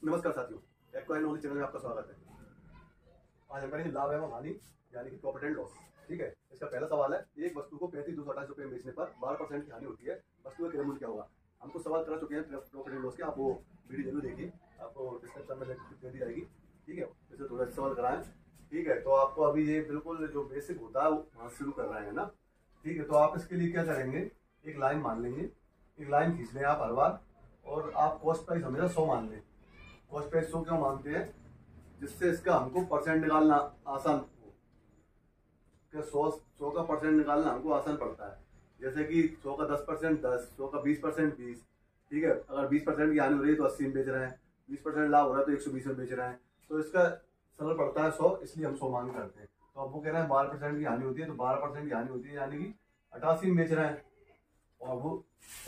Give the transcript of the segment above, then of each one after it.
नमस्कार साथियों, acquire knowledge channel में आपका स्वागत है। आज हम करेंगे लाभ एवं हानि यानी कि प्रॉफिट एंड लॉस। ठीक है, इसका पहला सवाल है, एक वस्तु को 35,228 रुपये में बेचने पर 12% की हानि होती है, वस्तु का क्रय मूल्य क्या होगा। हमको सवाल करा चुके हैं प्रॉफिट एंड लॉस के, आप वो वीडियो जरूर देखिए, आपको डिस्क्रिप्शन में लिंक दे दी जाएगी। ठीक है, इससे थोड़ा सवाल कराएं। ठीक है, तो आपको अभी ये बिल्कुल जो बेसिक होता है वहाँ शुरू कर रहे हैं ना। ठीक है, तो आप इसके लिए क्या करेंगे, एक लाइन मान लेंगे, एक लाइन खींच लें आप हर बार, और आप कॉस्ट प्राइस हमेशा 100 मान लें। कॉस्ट प्राइस 100 क्यों मानते हैं, जिससे इसका हमको परसेंट निकालना आसान हो। क्या 100 का परसेंट निकालना हमको आसान पड़ता है। जैसे कि 100 का 10% 10, 100 का 20% 20। ठीक है, अगर 20% की हानि हो रही है तो 80 में बेच रहे हैं, 20% लाभ हो रहा है तो 120 में बेच रहे हैं, तो इसका सरल पड़ता है 100, इसलिए हम 100 मान करते हैं। तो अब वो कह रहे हैं 12% की हानि होती है, तो 12% की हानि होती है यानी कि 88 में बेच रहे हैं, और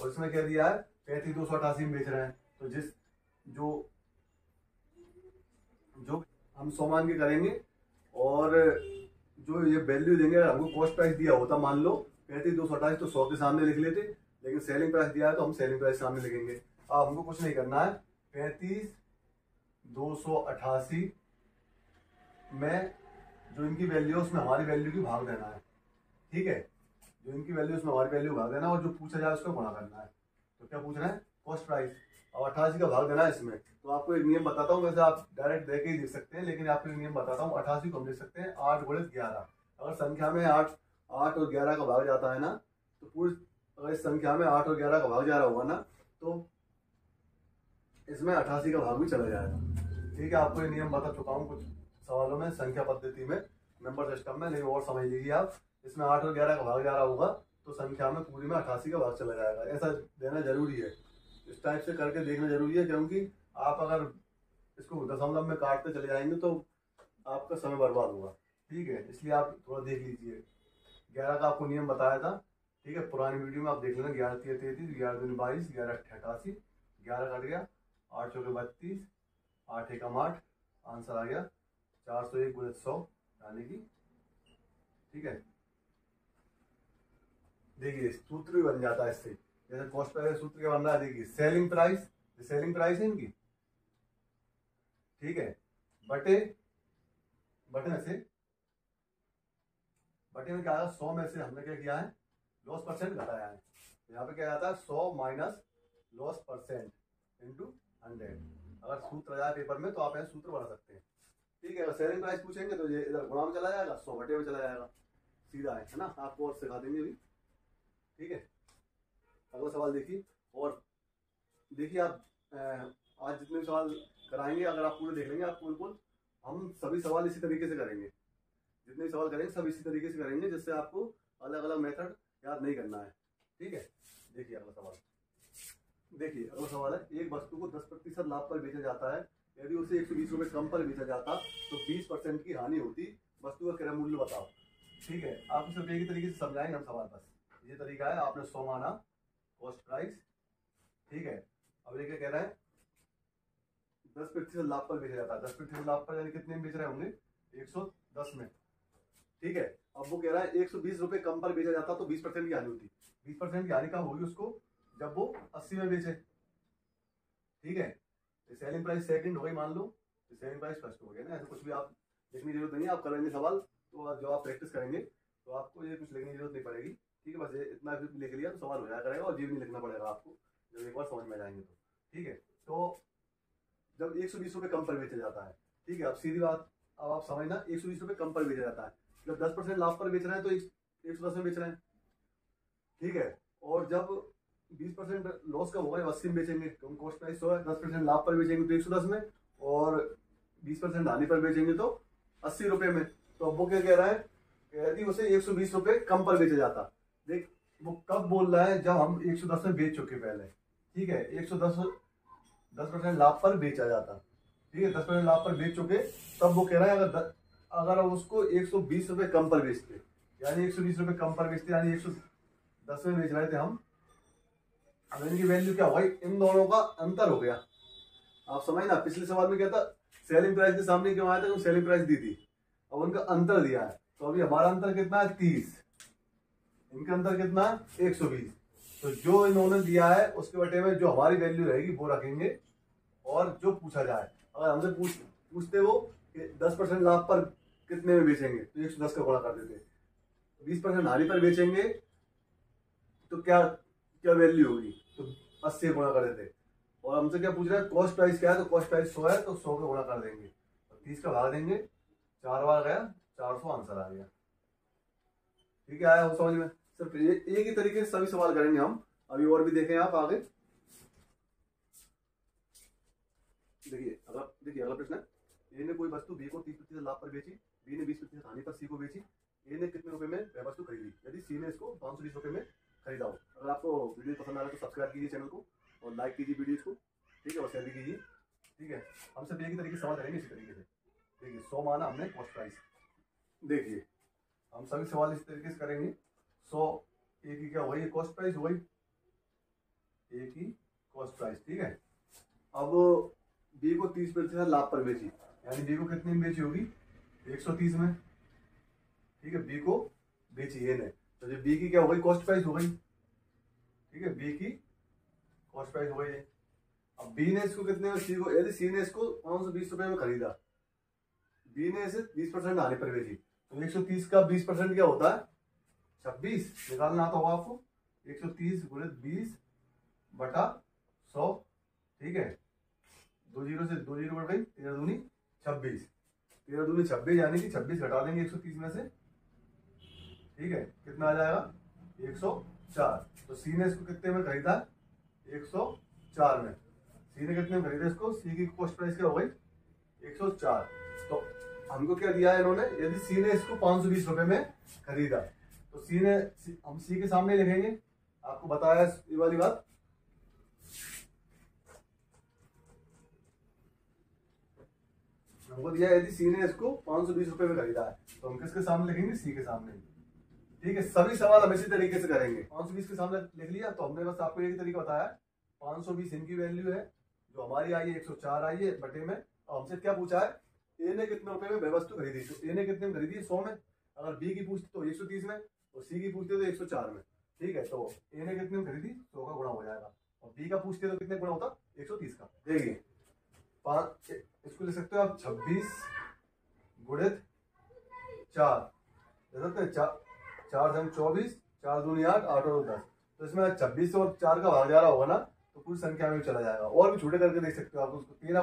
इसमें क्या दिया है 35,288 में बेच रहे हैं। तो जो हम 100 मान के करेंगे, और जो ये वैल्यू देंगे, हमको कॉस्ट प्राइस दिया होता मान लो 35,228, तो 100 के सामने लिख लेते, लेकिन सेलिंग प्राइस दिया है तो हम सेलिंग प्राइस सामने लिखेंगे। अब हमको कुछ नहीं करना है, 35,288 में जो इनकी वैल्यू है उसमें हमारी वैल्यू की भाग देना है। ठीक है, जो इनकी वैल्यू उसमें हमारी वैल्यू भाग देना है, और जो पूछा जाए उसको गुणा करना है। तो क्या पूछ रहे हैं, कॉस्ट प्राइस, और 88 का भाग देना है इसमें। तो आपको एक नियम बताता हूँ, वैसे आप डायरेक्ट देख के ही लिख सकते हैं, लेकिन आपको एक नियम बताता हूँ। 88 को हम लिख सकते हैं 8 गुणित 11। अगर संख्या में 8 और 11 का भाग जाता है ना, तो पूरी अगर इस संख्या में 8 और 11 का भाग जा रहा होगा ना, तो इसमें 88 का भाग भी चला जाएगा। ठीक है, आपको ये नियम बता चुका हूँ कुछ सवालों में, संख्या पद्धति में, नंबर सिस्टम में, नहीं और समझ लीजिए आप। इसमें 8 और 11 का भाग जा रहा होगा तो संख्या में पूरी में 88 का भाग चला जाएगा। ऐसा देना जरूरी है, इस टाइप से करके देखना जरूरी है, क्योंकि आप अगर इसको दशमलव में काटते चले जाएंगे तो आपका समय बर्बाद होगा। ठीक है, इसलिए आप थोड़ा देख लीजिए। 11 का आपको नियम बताया था, ठीक है, पुरानी वीडियो में आप देख लेना। 11 3 33, 11 दूनी 22, 11 88, 11 कट गया, 8 चौके 32, 8 एकम 8, आंसर आ गया 401 गुणित 100 यानी कि। ठीक है, देखिए सूत्र भी बन जाता है इससे, जैसे कॉस्ट प्राइस सूत्र क्या बन रहा है, देखिए सेलिंग प्राइस, सेलिंग प्राइस है इनकी। ठीक है, बटे बटे में से, बटे में क्या आया, 100 में से हमने क्या किया है, लॉस परसेंट घटाया है। यहाँ पे क्या आता है, 100 माइनस लॉस परसेंट इंटू 100। अगर सूत्र आ जाए पेपर में तो आप यहाँ सूत्र बना सकते हैं। ठीक है, अगर सेलिंग प्राइस पूछेंगे तो ये इधर गुणा में चला जाएगा, 100 बटे में चला जाएगा, सीधा है ना। आपको और सिखा देंगे अभी। ठीक है, अगला सवाल देखिए, और देखिए आप आज जितने भी सवाल कराएंगे, अगर आप पूरे देख लेंगे, आप बिल्कुल हम सभी सवाल इसी तरीके से करेंगे। जितने भी सवाल करेंगे सब इसी तरीके से करेंगे, जिससे आपको अलग अलग मेथड याद नहीं करना है। ठीक है, देखिए अगला सवाल। देखिए अगला सवाल है, एक वस्तु को 10% लाभ पर बेचा जाता है, यदि उसे 120 रुपये कम पर बेचा जाता तो 20% की हानि होती, वस्तु का क्रय मूल्य बताओ। ठीक है, आप सिर्फ एक ही तरीके से समझाएंगे हम सवाल, बस ये तरीका है। आपने 100 माना कॉस्ट प्राइस। ठीक है, अब ये क्या कह रहा है, 10% लाभ पर बेचा जाता है। 10% लाभ पर यानी कितने में बेच रहे होंगे, 110 में। ठीक है, अब वो कह रहा है 120 रुपये कम पर बेचा जाता तो 20% की हानि होती। 20% की हानि कब होगी उसको, जब वो 80 में बेचे। ठीक है, तो सेलिंग प्राइस सेकंड हो गई मान लो, तो सेलिंग प्राइस फर्स्ट हो गया ना। ऐसे कुछ भी आप लिखने की जरूरत नहीं है, आप करेंगे सवाल तो जो आप प्रैक्टिस करेंगे तो आपको ये कुछ लिखने की जरूरत नहीं पड़ेगी। ठीक है, बस ये इतना लिख लिया तो सवाल हो जाया करेगा, और जीव नहीं लिखना पड़ेगा आपको जब एक बार समझ में जाएंगे तो। ठीक है, तो जब 120 रुपये कम पर बेचा जाता है, ठीक है, अब सीधी बात, अब आप समझना, 120 रुपये कम पर बेचा जाता है, जब 10% लाभ पर बेच रहे हैं तो 110 में बेच रहे हैं। ठीक है, और जब 20% लॉस का होगा 80 में बेचेंगे, क्योंकि कॉस्ट प्राइस 100 है। 10% लाभ पर बेचेंगे तो 110 में, और 20% हानि पर बेचेंगे तो 80 रुपये में। तो अब वो क्या कह रहा है, यदि उसे 120 रुपये कम पर बेचा जाता। देख वो कब बोल रहा है, जब हम 110 में बेच चुके पहले। ठीक है, 10% लाभ पर बेचा जाता। ठीक है, 10% लाभ पर बेच चुके, तब वो कह रहा है अगर उसको 120 रुपये कम पर बेचते, यानी 120 रुपये कम पर बेचते, यानी 110 में बेच रहे थे हम, अब इनकी वैल्यू क्या होगी, इन दोनों का अंतर हो गया। आप समझ ना, पिछले सवाल में क्या था, सेलिंग प्राइस के सामने क्यों आया था, सेलिंग प्राइस दी थी, अब उनका अंतर दिया है। तो अभी हमारा अंतर कितना है, 30, इनका अंतर कितना है, 120। तो जो इन्होंने दिया है उसके बटे में जो हमारी वैल्यू रहेगी वो रखेंगे, और जो पूछा जाए, अगर हमसे पूछते वो कि 10% लाभ पर कितने में बेचेंगे, तो 110 का गुणा कर देते। 20% हानि पर बेचेंगे तो क्या क्या वैल्यू होगी, तो 80 गुणा कर देते। और हमसे क्या पूछ रहा है, कॉस्ट प्राइस क्या है, तो कॉस्ट प्राइस 100 है तो 100 का गुणा कर देंगे, 30 का भाग देंगे, 4 बार गया 400 आंसर आ गया। ठीक है, आया हो समझ में। सिर्फ एक ही तरीके से सभी सवाल करेंगे हम, अभी और भी देखें आप आगे। देखिए अगला प्रश्न है, ए ने कोई वस्तु बी को 30% लाभ पर बेची, बी ने 20% हानि पर सी को बेची, ए ने कितने रुपए में वह वस्तु खरीदी यदि सी ने इसको 520 रुपए में खरीदा हो। अगर आपको वीडियो पसंद आ रहा है तो सब्सक्राइब कीजिए चैनल को और लाइक कीजिए वीडियोज को, ठीक है, और शेयर भी कीजिए। ठीक है, हम सब एक ही तरीके से सवाल करेंगे इसी तरीके से। देखिए 100 माना हमने कॉस्ट प्राइस, देखिए हम सभी सवाल इस तरीके से करेंगे। 100 एक ही क्या वही कॉस्ट प्राइस, वही एक ही कॉस्ट प्राइस। ठीक है, अब बी को 30% लाभ पर बेची, यानी बी को कितने में बेची होगी, 130 में। ठीक है, बी को बेची ए ने, तो जो बी की क्या हो गई, कॉस्ट प्राइस हो गई। ठीक है, बी की कॉस्ट प्राइस हो गई है। अब बी ने इसको कितने में, सी को, यदि सी ने इसको 520 रुपए में खरीदा, बी ने इसे 20% हानि पर बेची, तो 130 का 20% क्या होता है, 26 निकालना आता होगा आपको। 130 गुणित 20 बटा 100। ठीक है, 2 जीरो से 2 जीरो बढ़ गई, 13 दूनी 26, 13 दूनी 26, यानी कि 26 घटा देंगे 130 में से। ठीक है, कितना आ जाएगा, 104। तो सी ने इसको कितने में खरीदा, 104 में। सी ने कितने में खरीदा इसको, सी की कॉस्ट प्राइस क्या हो गई, 104। तो हमको क्या दिया है इन्होंने, यदि सी ने इसको 520 रुपए में खरीदा, तो सी ने, हम सी के सामने लिखेंगे, आपको बताया ये वाली बात। हमको दिया यदि सी ने इसको 520 रुपए में खरीदा है, तो हम किसके सामने लिखेंगे, सी के सामने। ठीक है, सभी सवाल हम इसी तरीके से करेंगे। 520 के सामने लिख लिया, तो हमने बस आपको एक तरीका बताया। 520 इनकी वैल्यू है, जो हमारी आई है 104 आई है बटे में। अब हमसे क्या पूछा है, ए ने कितने रुपए में वह वस्तु खरीदी, तो ए ने कितने में खरीदी, 100 में। अगर बी की पूछते तो 130 में, और सी की पूछते तो 104 में। ठीक है, तो ए ने कितने में खरीदी, 100 का गुणा हो जाएगा, और बी का पूछते तो कितने गुणा होता, 130 का। देखिए इसको लिख सकते हो आप 26 गुणित 4, 4 24, 4 दूनी 8, 8 और 10। तो इसमें 26 और 4 का भाग जा रहा होगा ना, तो पूरी संख्या में चला जाएगा। और भी छोटे करके देख सकते हो आप उसको, 13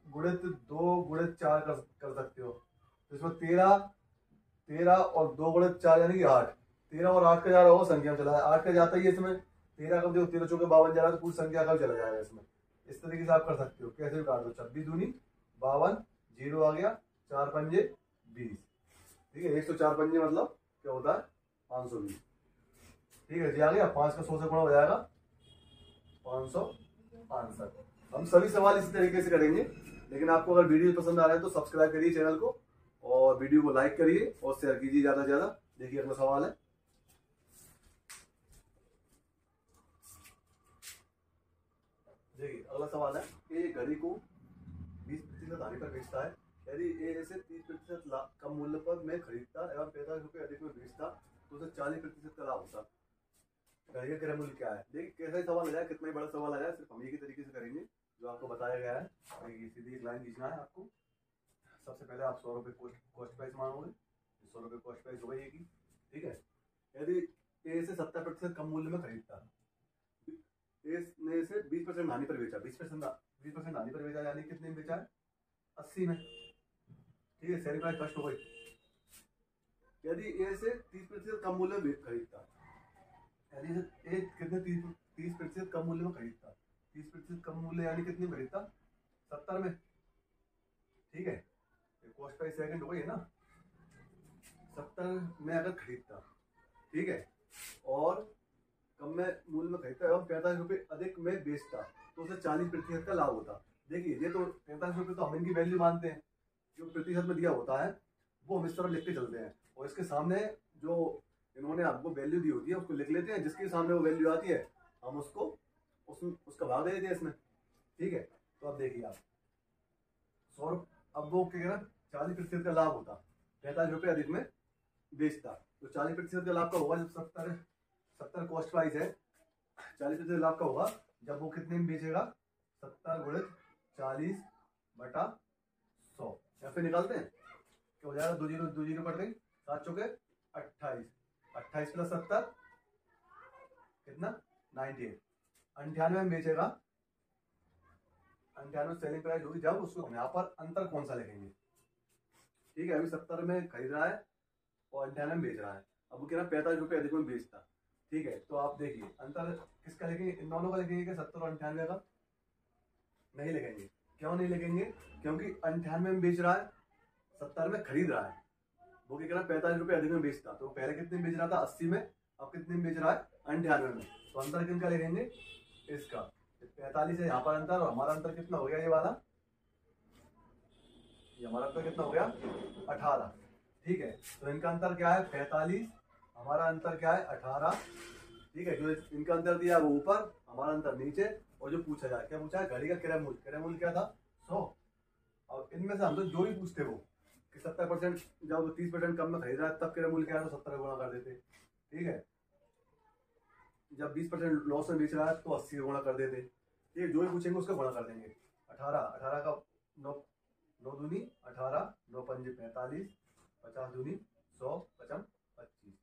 गुणित 2 गुणित 4 कर सकते हो। तो इसमें 13 और 2 गुणित 4 यानी कि 8, 13 और 8 का जा रहा होगा, संख्या में चला है, 8 का जाता ही है इसमें। 13 का देखो, 13 चौके 52 जा रहा है, तो पूरी संख्या का चला जाएगा इसमें। इस तरीके से आप कर सकते हो, कैसे भी काट दो, 26 दूनी 52, 0 आ गया, 4 पंजे 20। ठीक है, 104 पंजे मतलब क्या होता है, 520। ठीक है जी, आ गया, 5 का 100 से गुणा हो जाएगा 500 आंसर। हम सभी सवाल इसी तरीके से करेंगे। लेकिन आपको अगर वीडियो पसंद आ रहा है तो सब्सक्राइब करिए चैनल को, और वीडियो को लाइक करिए और शेयर कीजिए ज्यादा से ज्यादा। देखिए अगला सवाल है, देखिए अगला सवाल है, ए घड़ी को 20% हानि पर बेचता है, यदि ए इसे 30% कम मूल्य पर में खरीदता एवं 45 रुपए अधिक में बेचता, तो उसे 40% का लाभ होता। घड़ी का क्रय मूल्य क्या है। देखिए कैसा ही सवाल आ जाए, कितना ही बड़ा सवाल आ जाए, सिर्फ हम एक ही तरीके से करेंगे जो आपको बताया गया है। सीधी एक लाइन खींचना है आपको। सबसे पहले आप 100 रुपए कॉस्ट प्राइस मानोगे, 100 रुपए कॉस्ट प्राइस हो गई एक ही। ठीक है, यदि ए से 70% कम मूल्य में खरीदता, ए ने इसे 20% हानि पर बेचा, 20% हानि पर बेचा, यानी कितने में बेचा है, 80 में। ठीक है, सेलिंग प्राइस फर्स्ट हो गई। यदि ए से 30% कम मूल्य में खरीदता, यानी ए कितने 30% कम मूल्य में खरीदता, 30% कम मूल्य यानी कितने में खरीदता, 70 में। ठीक है, कॉस्ट प्राइस सेकंड हो गई है ना, 70 में अगर खरीदता, ठीक है, और कम में मूल्य में खरीदता एवं 45 रुपए अधिक में बेचता, तो उसे 40% का लाभ होता। देखिए ये तो 45 रुपए तो हम इनकी वैल्यू मानते हैं, जो प्रतिशत में दिया होता है वो हम इस तरह लिखते चलते हैं, और इसके सामने जो इन्होंने आपको वैल्यू दी होती है उसको लिख लेते हैं, जिसके सामने वो वैल्यू आती है हम उसको उसका भाग दे देते हैं इसमें। ठीक है, तो अब देखिए आप 100, अब वो क्या कह 40% का लाभ होता, 45 रुपए अधिक में बेचता, तो 40% का लाभ का होगा जब 70 कॉस्ट प्राइस है, 40% लाभ का होगा जब वो कितने में बेचेगा, 70 गुणित 40/100, या फिर निकालते हैं क्या हो जाएगा, 2 जीरो 2 जीरो कट गई, 7 चौके 28, 28 + 70 कितना 98, 98 में बेचेगा, 98 सेलिंग प्राइस होगी जब उसको यहाँ पर अंतर कौन सा लिखेंगे। ठीक है, अभी 70 में खरीद रहा है और 98 में बेच रहा है, अब वो कह रहा है 45 रुपये अधिक में बेचता। ठीक है, तो आप देखिए अंतर किसका लिखेंगे, इन दोनों का लिखेंगे क्या, 70 और 98 का नहीं लिखेंगे। क्यों नहीं लिखेंगे, क्योंकि 98 में बेच रहा है, 70 में खरीद रहा है, वो क्या कह रहा है 45 रुपये अधिक में बेचता, तो पहले कितने में बेच रहा था 80 में, अब कितने में बेच रहा है 98 में, तो अंतर किनका लिखेंगे इसका, 45 है यहाँ पर अंतर, और हमारा अंतर कितना हो गया ये वाला, ये हमारा अंतर कितना हो गया 18। ठीक है, तो इनका अंतर क्या है 45, हमारा अंतर क्या है 18। ठीक है, जो इनका अंतर दिया है वो ऊपर, हमारा अंतर नीचे, और जो पूछा जाए क्या पूछा है, घड़ी का क्रय मूल्य क्या था 100। और इनमें से हम तो जो ही पूछते वो कि 70% जब 30% कम में खरीद रहा है तब क्रय मूल्य क्या है, तो 70 गुणा कर देते। ठीक है, जब 20% लॉस में बेच रहा है तो 80 गुणा कर देते। ठीक है, जो ही पूछेंगे उसका गुणा कर देंगे। 18 का 9 दूनी 18, 9 पंजे 45, 50 दूनी 100, 55 25,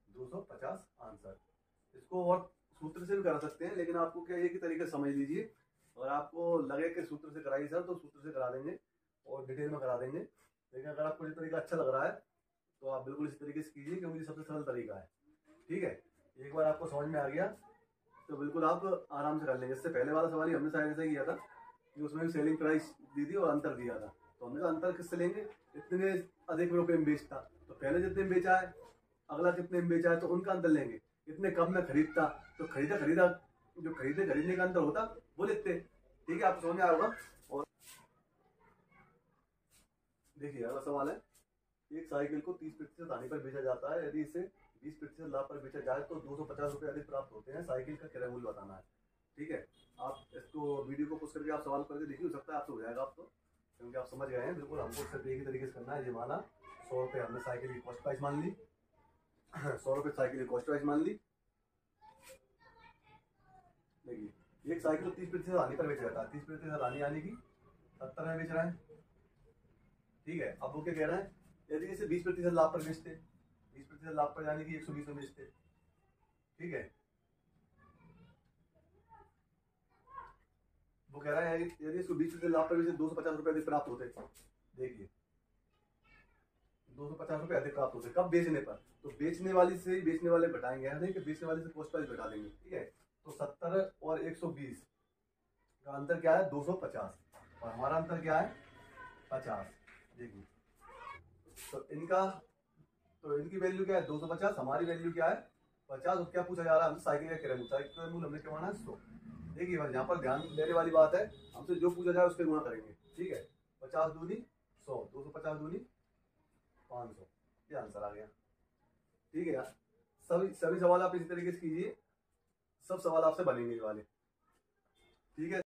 250 आंसर। इसको और सूत्र से भी करा सकते हैं, लेकिन आपको क्या एक ही तरीके से समझ लीजिए, और आपको लगे कि सूत्र से कराइए सर तो सूत्र से करा देंगे और डिटेल में करा देंगे, लेकिन अगर आपको ये तरीका अच्छा लग रहा है तो आप बिल्कुल इसी तरीके से कीजिए, क्योंकि सबसे सरल तरीका है। ठीक है, एक बार आपको समझ में आ गया तो बिल्कुल आप आराम से कर लेंगे। इससे पहले वाला सवाल ही हमने शायद ऐसा किया था कि उसमें भी सेलिंग प्राइस दी थी और अंतर दिया था, तो हमने कहा अंतर किससे लेंगे, इतने अधिक रुपए में बेचता तो पहले जितने में बेचा है, अगला कितने में बेचा है तो उनका अंतर लेंगे, इतने कम में खरीदता तो खरीदा जो खरीदने का अंतर होता वो लिखते। ठीक है, आपको समझ में आया होगा। और देखिए अगला सवाल है, एक साइकिल को 30% हानि पर बेचा जाता है, यदि इसे 20% लाभ पर बेचा जाए तो 250 रुपये अधिक प्राप्त होते हैं, साइकिल का क्रय मूल्य बताना है। ठीक है, आप इसको वीडियो को पोस्ट करके आप सवाल करके देखिए, हो सकता है आपसे हो जाएगा आपको, क्योंकि आप समझ गए हैं बिल्कुल। हमको सिर्फ एक ही तरीके से करना है, ये माना 100 रुपये हमने साइकिल की कॉस्ट प्राइस मान ली 100 रुपये साइकिल की कॉस्ट प्राइस मान ली। देखिए एक साइकिल 30% हानि पर बेचा जाता है, 30% हानि यानी कि 70 में बेच रहा है। ठीक है, अब वो क्या कह रहा है, यदि इसे 20% लाभ पर बेचते, 20% लाभ पर यानी कि 120 में बेचते। ठीक है, वो कह रहा है यदि इसको 20% लाभ पर बेचते 250 रुपये अधिक प्राप्त होते। देखिए 250 रुपये अधिक प्राप्त होते कब, बेचने पर, तो बेचने वाली से ही बेचने वाले घटाएंगे, है नहीं कि बेचने वाले से कॉस्ट प्राइस घटा देंगे। ठीक है, तो 70 और 120 का अंतर क्या है 250, और हमारा अंतर क्या है 50। देखिए तो इनकी वैल्यू क्या है 250, हमारी वैल्यू क्या है 50। और क्या पूछा जा रहा है हमसे, साइकिल का क्रय मूल्य, साइकिल का मूल्य हमने क्या माना 100। देखिए यहाँ पर ध्यान देने वाली बात है, हमसे जो पूछा जाए उसके गुणा करेंगे। ठीक है, 50 दूनी 100, 250 दूनी 500, ये आंसर आ गया। ठीक है यार, सभी सवाल आप इसी तरीके से कीजिए, सब सवाल आपसे बनेंगे ये वाले। ठीक है।